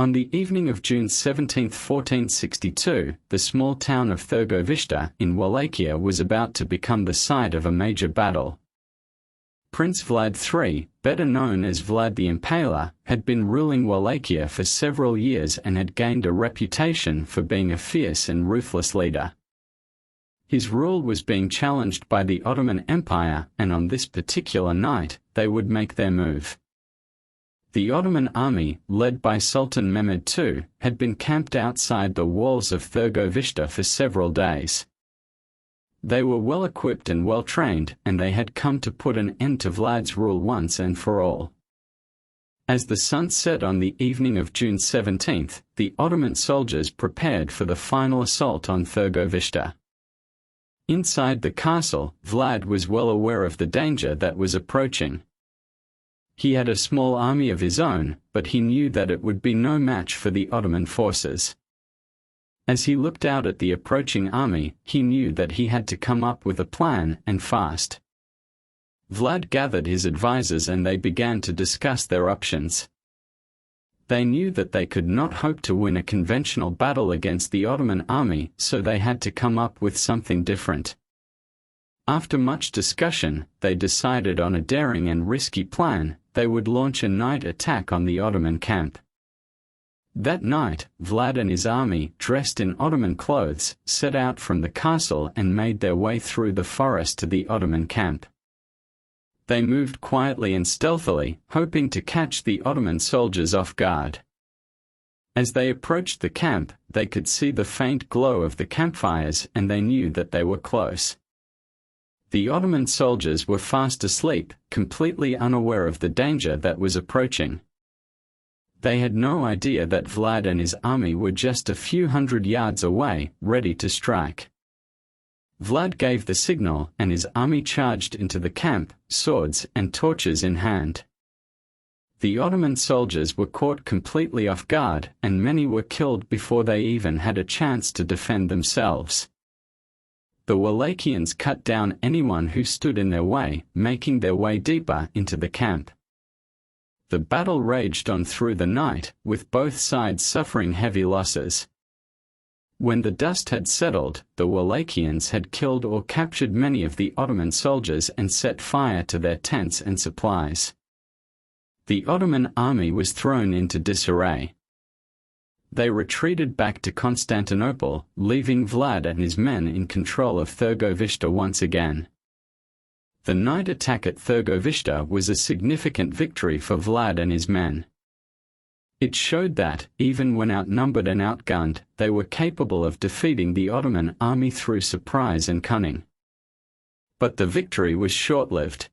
On the evening of June 17, 1462, the small town of Târgoviște in Wallachia was about to become the site of a major battle. Prince Vlad III, better known as Vlad the Impaler, had been ruling Wallachia for several years and had gained a reputation for being a fierce and ruthless leader. His rule was being challenged by the Ottoman Empire, and on this particular night, they would make their move. The Ottoman army, led by Sultan Mehmed II, had been camped outside the walls of Târgoviște for several days. They were well equipped and well trained, and they had come to put an end to Vlad's rule once and for all. As the sun set on the evening of June 17, the Ottoman soldiers prepared for the final assault on Târgoviște. Inside the castle, Vlad was well aware of the danger that was approaching. He had a small army of his own, but he knew that it would be no match for the Ottoman forces. As he looked out at the approaching army, he knew that he had to come up with a plan, and fast. Vlad gathered his advisors and they began to discuss their options. They knew that they could not hope to win a conventional battle against the Ottoman army, so they had to come up with something different. After much discussion, they decided on a daring and risky plan. They would launch a night attack on the Ottoman camp. That night, Vlad and his army, dressed in Ottoman clothes, set out from the castle and made their way through the forest to the Ottoman camp. They moved quietly and stealthily, hoping to catch the Ottoman soldiers off guard. As they approached the camp, they could see the faint glow of the campfires and they knew that they were close. The Ottoman soldiers were fast asleep, completely unaware of the danger that was approaching. They had no idea that Vlad and his army were just a few hundred yards away, ready to strike. Vlad gave the signal, and his army charged into the camp, swords and torches in hand. The Ottoman soldiers were caught completely off guard, and many were killed before they even had a chance to defend themselves. The Wallachians cut down anyone who stood in their way, making their way deeper into the camp. The battle raged on through the night, with both sides suffering heavy losses. When the dust had settled, the Wallachians had killed or captured many of the Ottoman soldiers and set fire to their tents and supplies. The Ottoman army was thrown into disarray. They retreated back to Constantinople, leaving Vlad and his men in control of Târgoviște once again. The night attack at Târgoviște was a significant victory for Vlad and his men. It showed that, even when outnumbered and outgunned, they were capable of defeating the Ottoman army through surprise and cunning. But the victory was short-lived.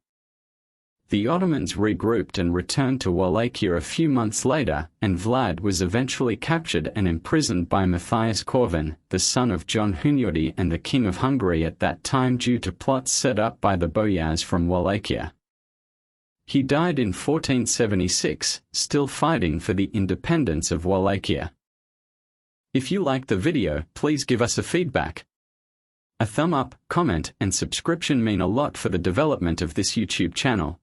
The Ottomans regrouped and returned to Wallachia a few months later, and Vlad was eventually captured and imprisoned by Matthias Corvin, the son of John Hunyadi and the king of Hungary at that time due to plots set up by the boyars from Wallachia. He died in 1476, still fighting for the independence of Wallachia. If you liked the video, please give us a feedback. A thumb up, comment, and subscription mean a lot for the development of this YouTube channel.